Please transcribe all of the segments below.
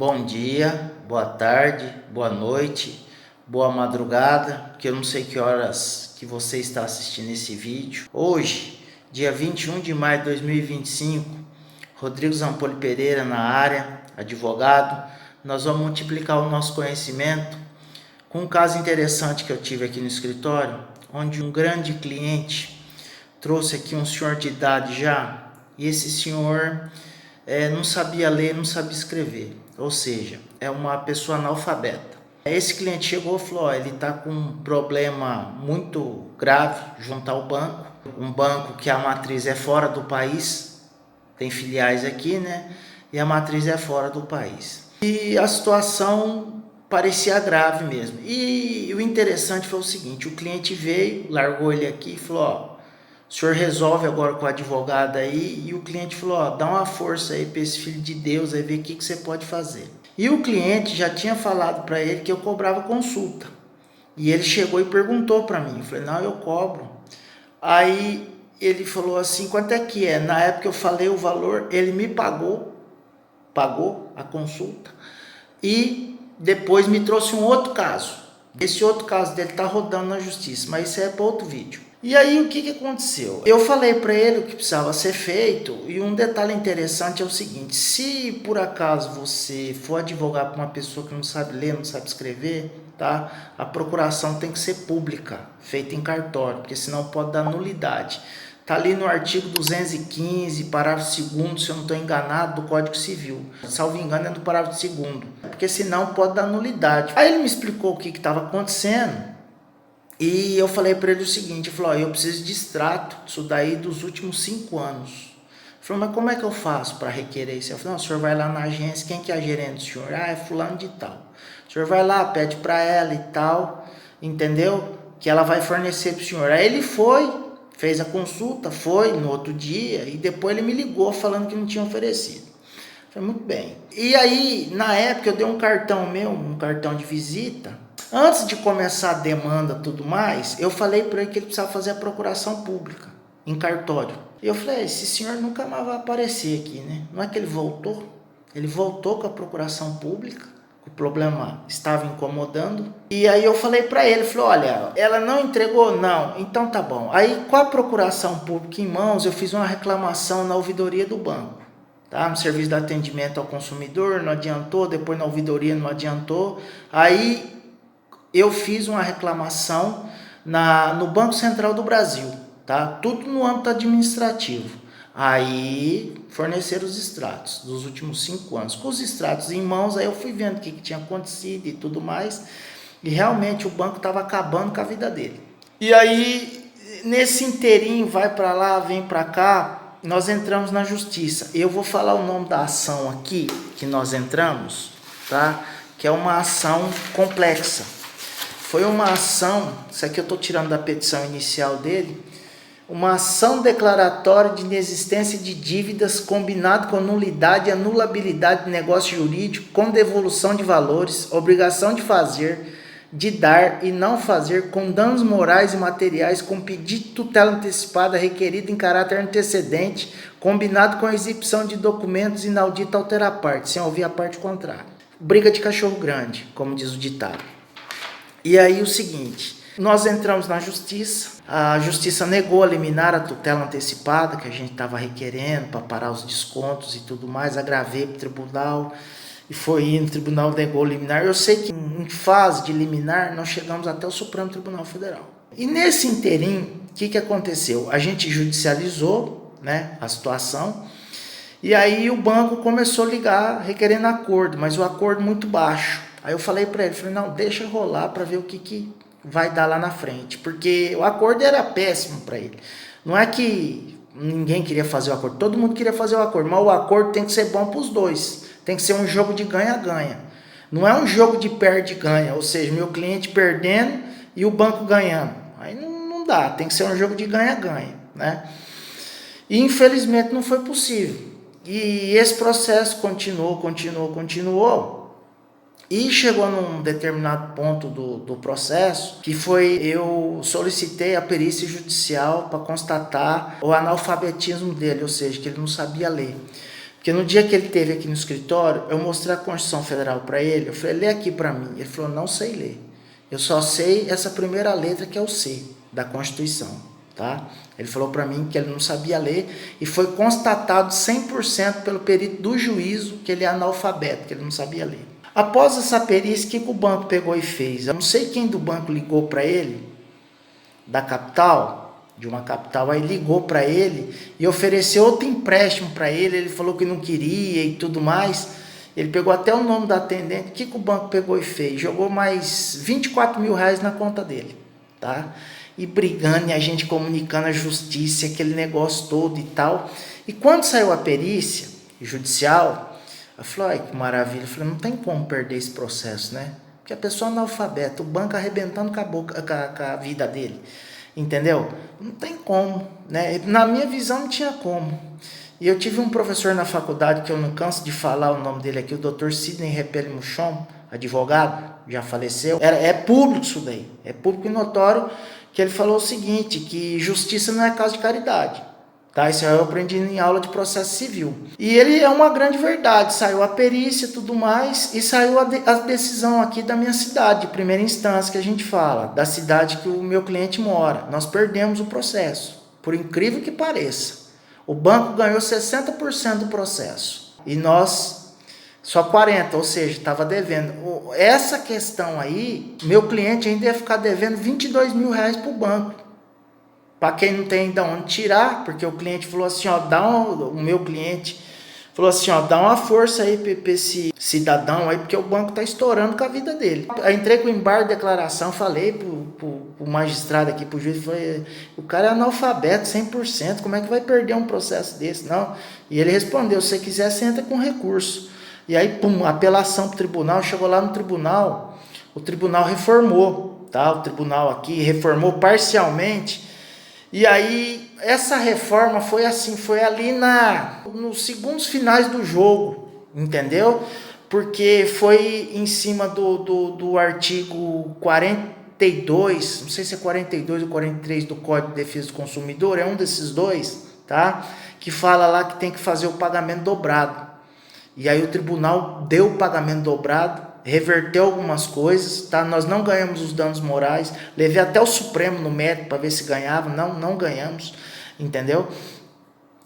Bom dia, boa tarde, boa noite, boa madrugada, que eu não sei que horas que você está assistindo esse vídeo. Hoje, dia 21 de maio de 2025, Rodrigo Zampoli Pereira na área, advogado. Nós vamos multiplicar o nosso conhecimento com um caso interessante que eu tive aqui no escritório, onde um grande cliente trouxe aqui um senhor de idade já, e esse senhor não sabia ler, não sabia escrever, ou seja, é uma pessoa analfabeta. Esse cliente chegou e falou, ele está com um problema muito grave junto ao banco, um banco que a matriz é fora do país, tem filiais aqui, né? E a matriz é fora do país. E a situação parecia grave mesmo. E o interessante foi o seguinte, o cliente veio, largou ele aqui e falou, ó, o senhor resolve agora com o advogado aí, e o cliente falou, ó, dá uma força aí para esse filho de Deus, aí ver o que você pode fazer. E o cliente já tinha falado para ele que eu cobrava consulta. E ele chegou e perguntou para mim, eu falei, não, eu cobro. Aí ele falou assim, quanto é que é? Na época eu falei o valor, ele me pagou a consulta, e depois me trouxe um outro caso. Esse outro caso dele está rodando na justiça, mas isso é para outro vídeo. E aí o que aconteceu? Eu falei para ele o que precisava ser feito, e um detalhe interessante é o seguinte, se por acaso você for advogar para uma pessoa que não sabe ler, não sabe escrever, tá? A procuração tem que ser pública, feita em cartório, porque senão pode dar nulidade. Está ali no artigo 215, parágrafo 2º, se eu não estou enganado, do Código Civil. Salvo engano, é do parágrafo 2º, porque senão pode dar nulidade. Aí ele me explicou o que estava acontecendo, e eu falei para ele o seguinte, eu falei, ó, eu preciso de extrato disso daí dos últimos 5 anos. Ele falou, mas como é que eu faço para requerer isso? Eu falei, não, o senhor vai lá na agência, quem que é a gerente do senhor? Ah, é fulano de tal. O senhor vai lá, pede para ela e tal, entendeu? Que ela vai fornecer para o senhor. Aí ele foi, fez a consulta, foi no outro dia, e depois ele me ligou falando que não tinha oferecido. Falei, muito bem. E aí, na época, eu dei um cartão meu, um cartão de visita. Antes de começar a demanda e tudo mais, eu falei para ele que ele precisava fazer a procuração pública em cartório. E eu falei, esse senhor nunca mais vai aparecer aqui, né? Não é que ele voltou? Ele voltou com a procuração pública, o problema estava incomodando. E aí eu falei para ele, falei, olha, ela não entregou? Não. Então tá bom. Aí com a procuração pública em mãos, eu fiz uma reclamação na ouvidoria do banco. Tá? No serviço de atendimento ao consumidor, não adiantou, depois na ouvidoria não adiantou. Aí eu fiz uma reclamação no Banco Central do Brasil, tá? Tudo no âmbito administrativo. Aí forneceram os extratos dos últimos 5 anos. Com os extratos em mãos, aí eu fui vendo o que tinha acontecido e tudo mais. E realmente o banco estava acabando com a vida dele. E aí, nesse inteirinho, vai para lá, vem para cá, nós entramos na justiça. Eu vou falar o nome da ação aqui, que nós entramos, tá? Que é uma ação complexa. Foi uma ação, isso aqui eu estou tirando da petição inicial dele, uma ação declaratória de inexistência de dívidas combinado com nulidade e anulabilidade de negócio jurídico, com devolução de valores, obrigação de fazer, de dar e não fazer, com danos morais e materiais, com pedido de tutela antecipada requerido em caráter antecedente, combinado com a exibição de documentos inaudita alterar a parte, sem ouvir a parte contrária. Briga de cachorro grande, como diz o ditado. E aí o seguinte, nós entramos na justiça, a justiça negou a liminar a tutela antecipada que a gente estava requerendo para parar os descontos e tudo mais, agravei para o tribunal e foi indo, o tribunal negou a liminar. Eu sei que em fase de liminar nós chegamos até o Supremo Tribunal Federal. E nesse inteirinho, o que aconteceu? A gente judicializou, né, a situação, e aí o banco começou a ligar requerendo acordo, mas o acordo muito baixo. Aí eu falei para ele, falei, não, deixa rolar para ver o que vai dar lá na frente, porque o acordo era péssimo para ele. Não é que ninguém queria fazer o acordo, todo mundo queria fazer o acordo, mas o acordo tem que ser bom para os dois, tem que ser um jogo de ganha-ganha. Não é um jogo de perde-ganha, ou seja, meu cliente perdendo e o banco ganhando. Aí não dá, tem que ser um jogo de ganha-ganha, né? E infelizmente não foi possível. E esse processo continuou. E chegou num determinado ponto do processo, que foi, eu solicitei a perícia judicial para constatar o analfabetismo dele, ou seja, que ele não sabia ler. Porque no dia que ele esteve aqui no escritório, eu mostrei a Constituição Federal para ele, eu falei, lê aqui para mim. Ele falou, não sei ler. Eu só sei essa primeira letra que é o C da Constituição, tá? Ele falou para mim que ele não sabia ler e foi constatado 100% pelo perito do juízo que ele é analfabeto, que ele não sabia ler. Após essa perícia, o que o banco pegou e fez? Eu não sei quem do banco ligou para ele, da capital, de uma capital, aí ligou para ele e ofereceu outro empréstimo para ele, ele falou que não queria e tudo mais, ele pegou até o nome da atendente, o que o banco pegou e fez? Jogou mais 24 mil reais na conta dele, tá? E brigando, e a gente comunicando a justiça, aquele negócio todo e tal, e quando saiu a perícia judicial, eu falei, olha que maravilha, eu falei, não tem como perder esse processo, né? Porque a pessoa é analfabeta, o banco arrebentando com a vida dele, entendeu? Não tem como, né? Na minha visão não tinha como. E eu tive um professor na faculdade, que eu não canso de falar o nome dele aqui, o Dr. Sidney Repelli Muchon, advogado, já faleceu. É público isso daí, é público e notório, que ele falou o seguinte, que justiça não é caso de caridade. Tá, isso eu aprendi em aula de processo civil. E ele é uma grande verdade. Saiu a perícia e tudo mais, e saiu a decisão aqui da minha cidade, de primeira instância, que a gente fala, da cidade que o meu cliente mora. Nós perdemos o processo, por incrível que pareça. O banco ganhou 60% do processo, e nós só 40%, ou seja, estava devendo. Essa questão aí, meu cliente ainda ia ficar devendo 22 mil reais para o banco. Para quem não tem de onde tirar, porque o cliente falou assim, ó, o meu cliente falou assim, ó, dá uma força aí para esse cidadão aí, porque o banco tá estourando com a vida dele. Aí entrei com o embargo de declaração, falei pro magistrado aqui, pro juiz, falei, o cara é analfabeto 100%, como é que vai perder um processo desse? Não. E ele respondeu, se você quiser, você entra com recurso. E aí, pum, apelação pro tribunal, chegou lá no tribunal, o tribunal reformou, tá? O tribunal aqui reformou parcialmente. E aí, essa reforma foi assim, foi ali nos segundos finais do jogo, entendeu? Porque foi em cima do artigo 42, não sei se é 42 ou 43 do Código de Defesa do Consumidor, é um desses dois, tá? Que fala lá que tem que fazer o pagamento dobrado. E aí o tribunal deu o pagamento dobrado, reverteu algumas coisas, tá? Nós não ganhamos os danos morais, levei até o Supremo no mérito para ver se ganhava, não ganhamos, entendeu?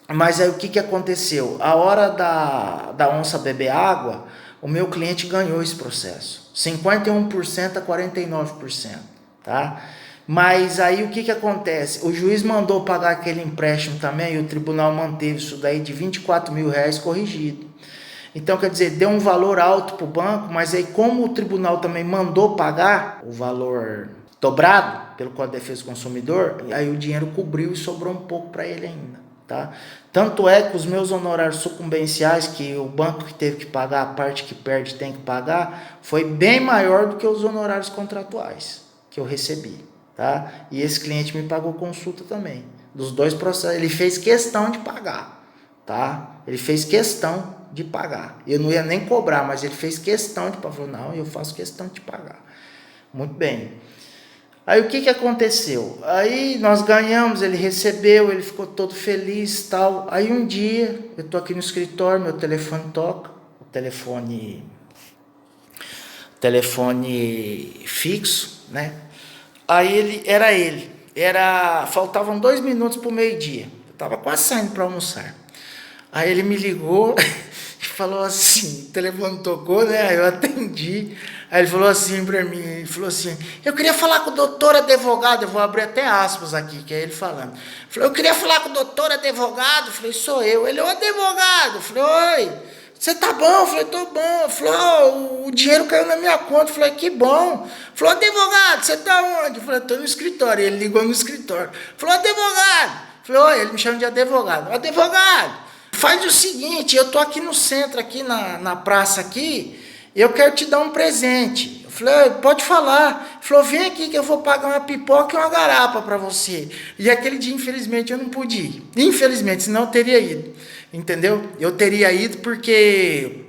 Mas aí o que aconteceu? A hora da onça beber água, o meu cliente ganhou esse processo, 51% a 49%, tá? Mas aí o que acontece? O juiz mandou pagar aquele empréstimo também, e o tribunal manteve isso daí de 24 mil reais corrigido. Então, quer dizer, deu um valor alto para o banco, mas aí como o tribunal também mandou pagar o valor dobrado pelo Código de Defesa do Consumidor, aí o dinheiro cobriu e sobrou um pouco para ele ainda, tá? Tanto é que os meus honorários sucumbenciais, que o banco que teve que pagar, a parte que perde tem que pagar, foi bem maior do que os honorários contratuais que eu recebi, tá? E esse cliente me pagou consulta também. Dos dois processos, ele fez questão de pagar, tá? Ele fez questão de pagar. Eu não ia nem cobrar, mas ele fez questão de pagar. Falou, não, eu faço questão de pagar. Muito bem. Aí o que aconteceu? Aí nós ganhamos, ele recebeu, ele ficou todo feliz e tal. Aí um dia, eu tô aqui no escritório, meu telefone toca, o telefone fixo, né? Aí faltavam 2 minutos pro meio-dia. Eu tava quase saindo para almoçar. Aí ele me ligou e falou assim, o telefone tocou, né? Aí eu atendi. Aí ele falou assim para mim, ele falou assim, eu queria falar com o doutor advogado, eu vou abrir até aspas aqui, que é ele falando. Falei, eu queria falar com o doutor advogado, eu falei, sou eu. Ele, ô advogado, eu falei, oi, você tá bom? Eu falei, tô bom. Ele falou, o dinheiro caiu na minha conta, eu falei, que bom. Ele falou, advogado, você tá onde? Eu falei, tô no escritório. Ele ligou no escritório. Ele falou, advogado. Eu falei, oi, ele me chama de advogado. Advogado, faz o seguinte, eu tô aqui no centro, aqui na praça aqui, eu quero te dar um presente. Eu falei, pode falar. Ele falou, vem aqui que eu vou pagar uma pipoca e uma garapa para você. E aquele dia, infelizmente, eu não pude ir. Infelizmente, senão eu teria ido. Entendeu? Eu teria ido porque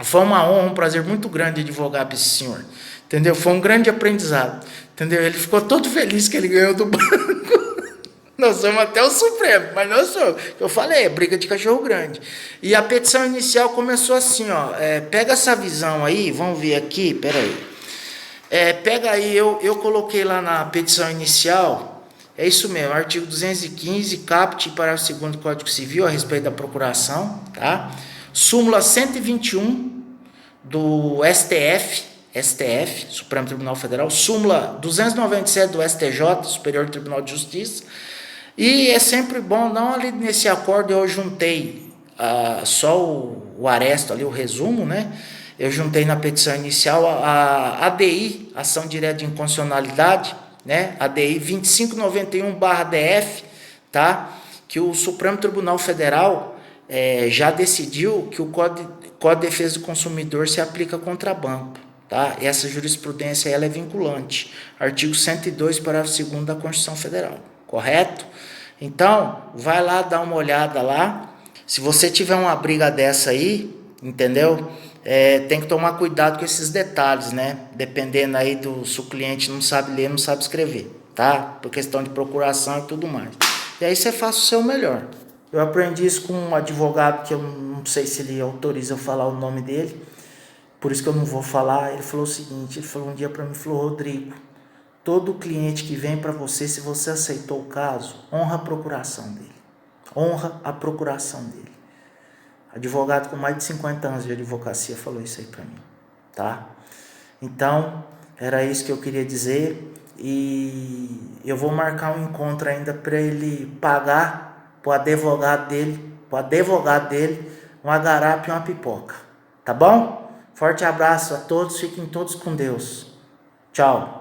foi uma honra, um prazer muito grande advogar para esse senhor. Entendeu? Foi um grande aprendizado. Entendeu? Ele ficou todo feliz que ele ganhou do banco. Nós somos até o Supremo, mas nós somos. Eu falei, é briga de cachorro grande. E a petição inicial começou assim, ó. Pega essa visão aí, vamos ver aqui, peraí. Pega aí, eu coloquei lá na petição inicial, é isso mesmo, artigo 215, caput, parágrafo 2º do Código Civil, a respeito da procuração, tá? Súmula 121 do STF, Supremo Tribunal Federal, súmula 297 do STJ, Superior Tribunal de Justiça, e é sempre bom, não ali nesse acordo eu juntei só o aresto ali, o resumo, né? Eu juntei na petição inicial a ADI, Ação Direta de Inconstitucionalidade, né? ADI 2591/DF, tá? Que o Supremo Tribunal Federal já decidiu que o Código de Defesa do Consumidor se aplica contra banco, tá? Essa jurisprudência ela é vinculante. Artigo 102, parágrafo 2º da Constituição Federal, correto? Então, vai lá dar uma olhada lá. Se você tiver uma briga dessa aí, entendeu? Tem que tomar cuidado com esses detalhes, né? Dependendo aí se o cliente não sabe ler, não sabe escrever, tá? Por questão de procuração e tudo mais. E aí você faz o seu melhor. Eu aprendi isso com um advogado que eu não sei se ele autoriza eu falar o nome dele, por isso que eu não vou falar. Ele falou o seguinte, ele falou um dia para mim, falou, Rodrigo, todo cliente que vem para você, se você aceitou o caso, honra a procuração dele. Honra a procuração dele. Advogado com mais de 50 anos de advocacia falou isso aí para mim, tá? Então, era isso que eu queria dizer, e eu vou marcar um encontro ainda para ele pagar pro advogado dele uma garapa e uma pipoca, tá bom? Forte abraço a todos, fiquem todos com Deus. Tchau.